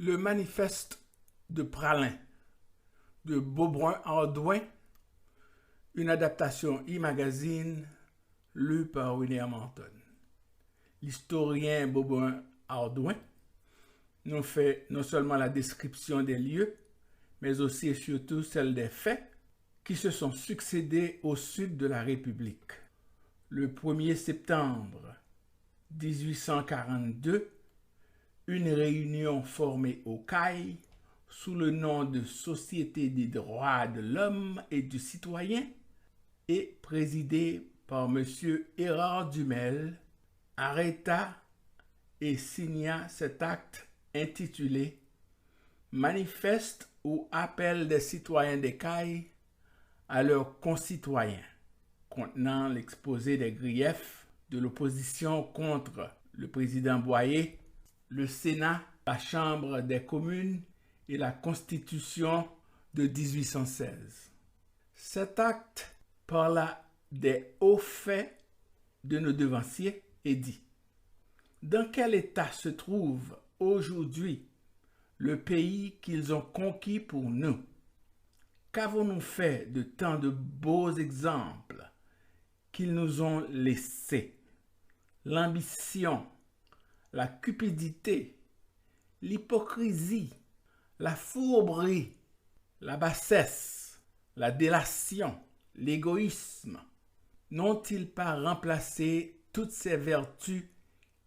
Le manifeste de Praslin de Beaubrun-Ardouin, une adaptation e-magazine lue par William Anton. L'historien Beaubrun-Ardouin nous fait non seulement la description des lieux, mais aussi et surtout celle des faits qui se sont succédés au sud de la République. Le 1er septembre 1842, une réunion formée au CAI sous le nom de Société des droits de l'homme et du citoyen et présidée par M. Érard Dumel, arrêta et signa cet acte intitulé Manifeste ou appel des citoyens des CAI à leurs concitoyens, contenant l'exposé des griefs de l'opposition contre le président Boyer, le Sénat, la Chambre des communes et la Constitution de 1816. Cet acte parla des hauts faits de nos devanciers et dit: dans quel état se trouve aujourd'hui le pays qu'ils ont conquis pour nous? Qu'avons-nous fait de tant de beaux exemples qu'ils nous ont laissés? L'ambition, la cupidité, l'hypocrisie, la fourberie, la bassesse, la délation, l'égoïsme, n'ont-ils pas remplacé toutes ces vertus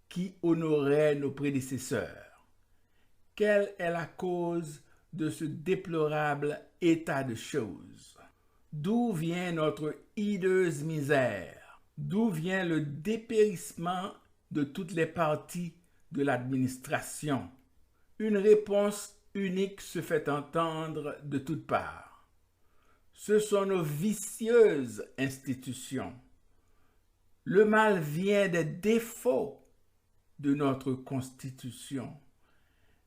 qui honoraient nos prédécesseurs? Quelle est la cause de ce déplorable état de choses? D'où vient notre hideuse misère? D'où vient le dépérissement de toutes les parties de l'administration? Une réponse unique se fait entendre de toutes parts. Ce sont nos vicieuses institutions. Le mal vient des défauts de notre Constitution,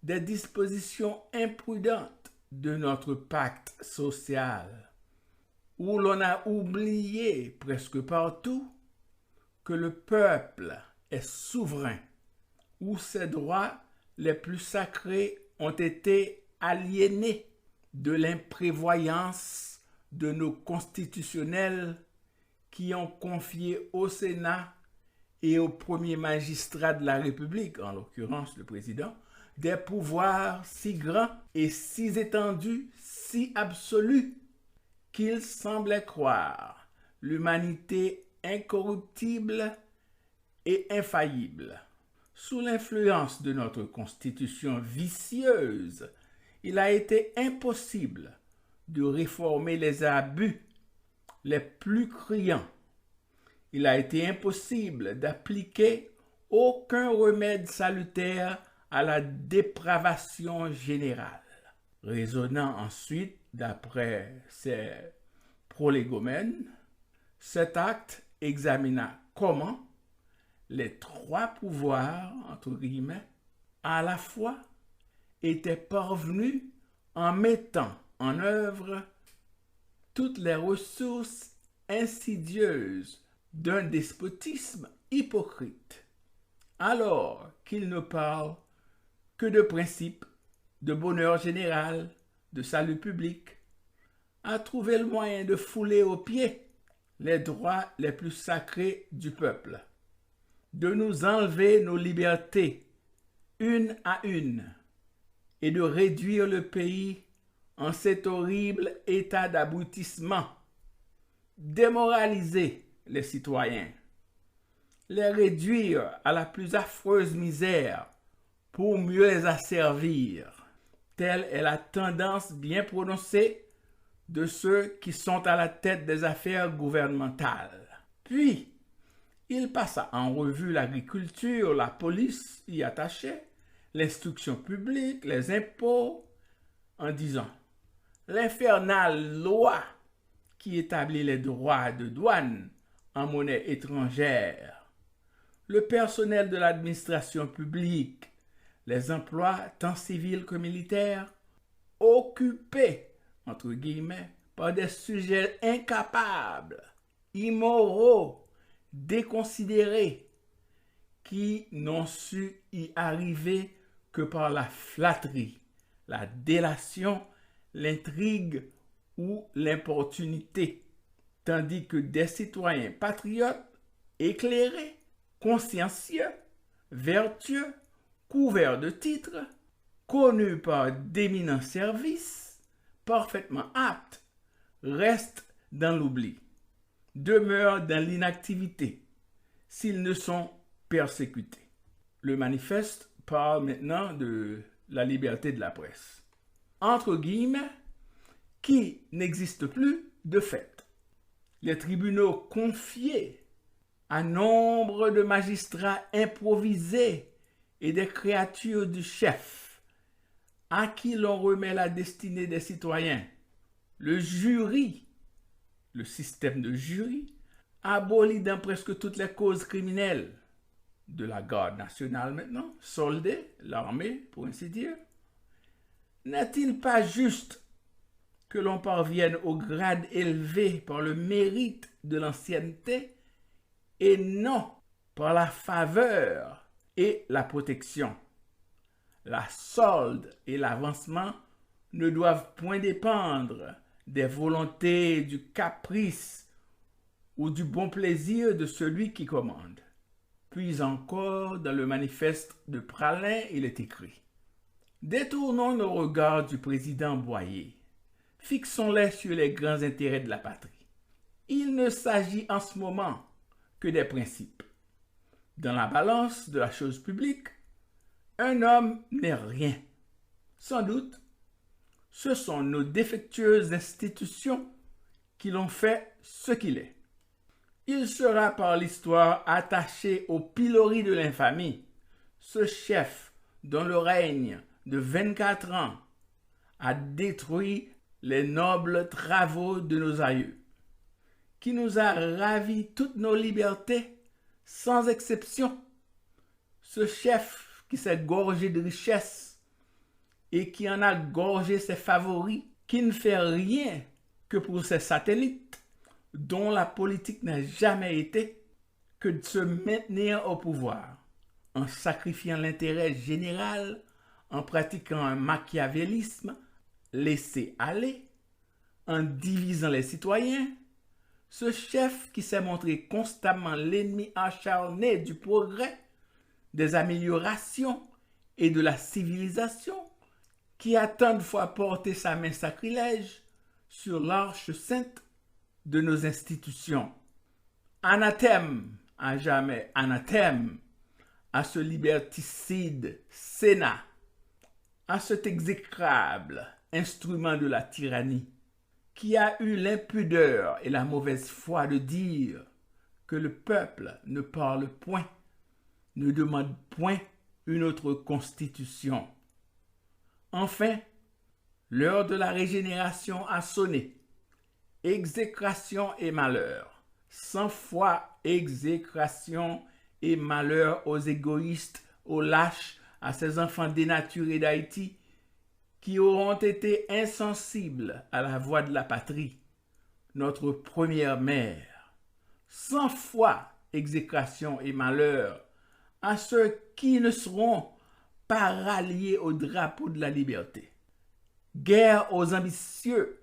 des dispositions imprudentes de notre pacte social, où l'on a oublié presque partout que le peuple est souverain, où ses droits les plus sacrés ont été aliénés de l'imprévoyance de nos constitutionnels qui ont confié au Sénat et au premier magistrat de la République, en l'occurrence le président, des pouvoirs si grands et si étendus, si absolus, qu'ils semblaient croire l'humanité incorruptible et infaillible. Sous l'influence de notre constitution vicieuse, il a été impossible de réformer les abus les plus criants. Il a été impossible d'appliquer aucun remède salutaire à la dépravation générale. Raisonnant ensuite d'après ces prolégomènes, cet acte examina comment les trois pouvoirs, entre guillemets, à la fois étaient parvenus en mettant en œuvre toutes les ressources insidieuses d'un despotisme hypocrite, alors qu'ils ne parlent que de principes, de bonheur général, de salut public, à trouver le moyen de fouler aux pieds les droits les plus sacrés du peuple, de nous enlever nos libertés une à une et de réduire le pays en cet horrible état d'aboutissement, démoraliser les citoyens, les réduire à la plus affreuse misère pour mieux les asservir. Telle est la tendance bien prononcée de ceux qui sont à la tête des affaires gouvernementales. Puis, il passa en revue l'agriculture, la police y attachée, l'instruction publique, les impôts, en disant « L'infernale loi qui établit les droits de douane en monnaie étrangère, le personnel de l'administration publique, les emplois tant civils que militaires, occupés, entre guillemets, par des sujets incapables, immoraux, déconsidérés, qui n'ont su y arriver que par la flatterie, la délation, l'intrigue ou l'importunité, tandis que des citoyens patriotes, éclairés, consciencieux, vertueux, couverts de titres, connus par d'éminents services, parfaitement aptes, restent dans l'oubli, demeurent dans l'inactivité, s'ils ne sont persécutés. Le manifeste parle maintenant de la liberté de la presse, entre guillemets, qui n'existe plus de fait. Les tribunaux confiés à nombre de magistrats improvisés et des créatures du chef, à qui l'on remet la destinée des citoyens. Le jury, le système de jury, aboli dans presque toutes les causes criminelles, de la garde nationale maintenant, soldés, l'armée, pour ainsi dire. N'est-il pas juste que l'on parvienne au grade élevé par le mérite de l'ancienneté et non par la faveur et la protection? La solde et l'avancement ne doivent point dépendre des volontés, du caprice ou du bon plaisir de celui qui commande. Puis encore, dans le manifeste de Praslin, il est écrit: détournons nos regards du président Boyer, fixons-les sur les grands intérêts de la patrie. Il ne s'agit en ce moment que des principes. Dans la balance de la chose publique, un homme n'est rien. Sans doute, ce sont nos défectueuses institutions qui l'ont fait ce qu'il est. Il sera par l'histoire attaché au pilori de l'infamie, ce chef dont le règne de 24 ans a détruit les nobles travaux de nos aïeux, qui nous a ravi toutes nos libertés sans exception, ce chef qui s'est gorgé de richesses et qui en a gorgé ses favoris, qui ne fait rien que pour ses satellites, dont la politique n'a jamais été que de se maintenir au pouvoir, en sacrifiant l'intérêt général, en pratiquant un machiavélisme laissé aller, en divisant les citoyens. Ce chef qui s'est montré constamment l'ennemi acharné du progrès, des améliorations et de la civilisation, qui a tant de fois porté sa main sacrilège sur l'arche sainte de nos institutions. Anathème, à jamais anathème, à ce liberticide Sénat, à cet exécrable instrument de la tyrannie, qui a eu l'impudeur et la mauvaise foi de dire que le peuple ne parle point, ne demande point une autre constitution. Enfin, l'heure de la régénération a sonné. Exécration et malheur, 100 fois exécration et malheur aux égoïstes, aux lâches, à ces enfants dénaturés d'Haïti qui auront été insensibles à la voix de la patrie, notre première mère. 100 fois exécration et malheur à ceux qui ne seront pas ralliés au drapeau de la liberté. Guerre aux ambitieux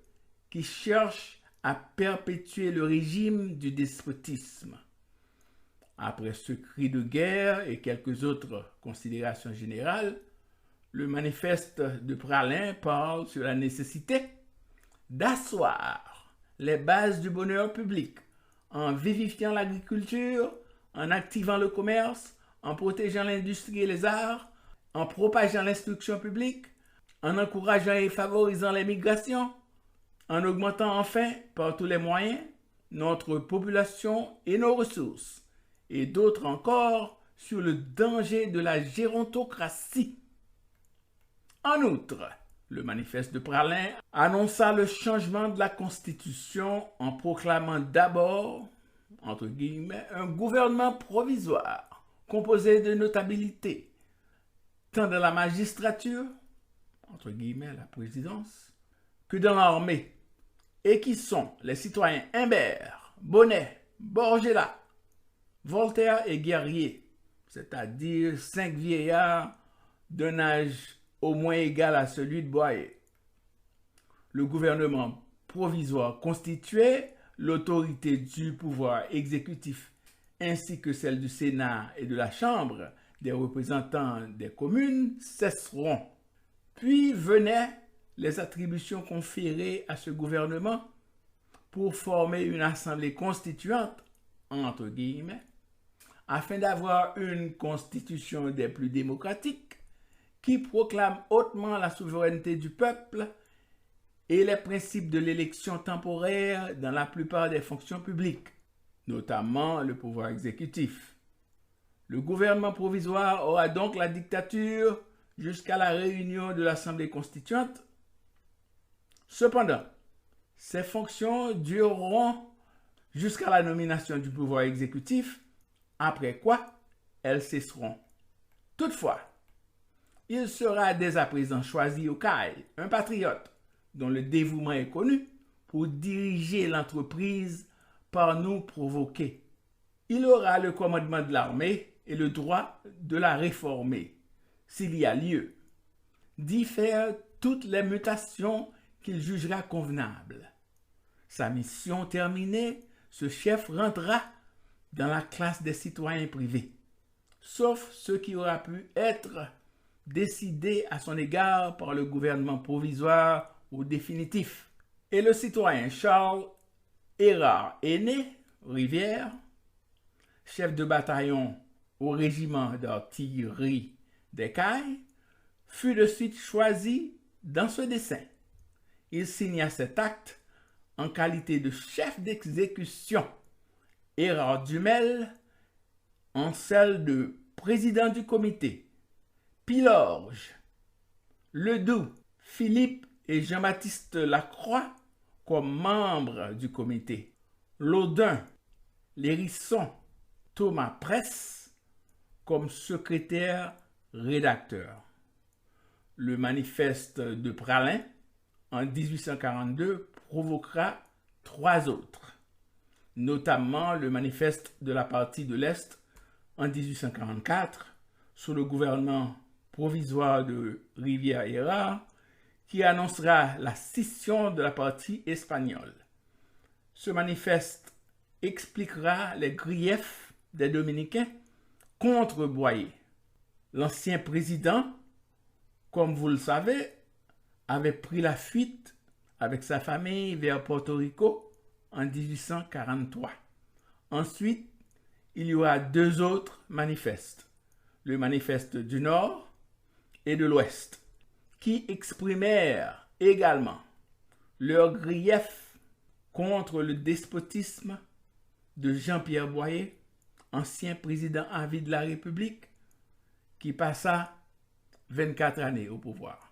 qui cherchent à perpétuer le régime du despotisme. Après ce cri de guerre et quelques autres considérations générales, le manifeste de Praslin parle sur la nécessité d'asseoir les bases du bonheur public en vivifiant l'agriculture, en activant le commerce, en protégeant l'industrie et les arts, en propageant l'instruction publique, en encourageant et favorisant les migrations, en augmentant enfin par tous les moyens notre population et nos ressources, et d'autres encore sur le danger de la gérontocratie. En outre, le manifeste de Praslin annonça le changement de la Constitution en proclamant d'abord, entre guillemets, un gouvernement provisoire composé de notabilités, tant dans la magistrature, entre guillemets, la présidence, que dans l'armée, et qui sont les citoyens Imbert, Bonnet, Borgella, Voltaire et Guerrier, c'est-à-dire 5 vieillards d'un âge au moins égal à celui de Boyer. Le gouvernement provisoire constitué, l'autorité du pouvoir exécutif ainsi que celle du Sénat et de la Chambre des représentants des communes cesseront. Puis venaient les attributions conférées à ce gouvernement pour former une assemblée constituante, entre guillemets, afin d'avoir une constitution des plus démocratiques qui proclame hautement la souveraineté du peuple et les principes de l'élection temporaire dans la plupart des fonctions publiques, notamment le pouvoir exécutif. Le gouvernement provisoire aura donc la dictature jusqu'à la réunion de l'Assemblée constituante. Cependant, ces fonctions dureront jusqu'à la nomination du pouvoir exécutif, après quoi elles cesseront. Toutefois, il sera dès à présent choisi au CAI un patriote dont le dévouement est connu pour diriger l'entreprise par nous provoquer. Il aura le commandement de l'armée et le droit de la réformer, s'il y a lieu, d'y faire toutes les mutations qu'il jugera convenables. Sa mission terminée, ce chef rentrera dans la classe des citoyens privés, sauf ce qui aura pu être décidé à son égard par le gouvernement provisoire ou définitif. Et le citoyen Charles Hérard Aîné, Rivière, chef de bataillon au régiment d'artillerie des Cailles, fut de suite choisi dans ce dessein. Il signa cet acte en qualité de chef d'exécution, Hérard Dumel en celle de président du comité, Pilorge, Ledoux, Philippe et Jean-Baptiste Lacroix comme membres du comité, Laudun, Lérisson, Thomas Presse comme secrétaire rédacteur. Le manifeste de Praslin en 1842 provoquera 3 autres, notamment le manifeste de la partie de l'Est en 1844 sous le gouvernement provisoire de Rivière-Hérard qui annoncera la scission de la partie espagnole. Ce manifeste expliquera les griefs des Dominicains contre Boyer. L'ancien président, comme vous le savez, avait pris la fuite avec sa famille vers Porto Rico en 1843. Ensuite, il y aura 2 autres manifestes, le manifeste du Nord et de l'Ouest, qui exprimèrent également leur grief contre le despotisme de Jean-Pierre Boyer, ancien président à vie de la République, qui passa 24 années au pouvoir.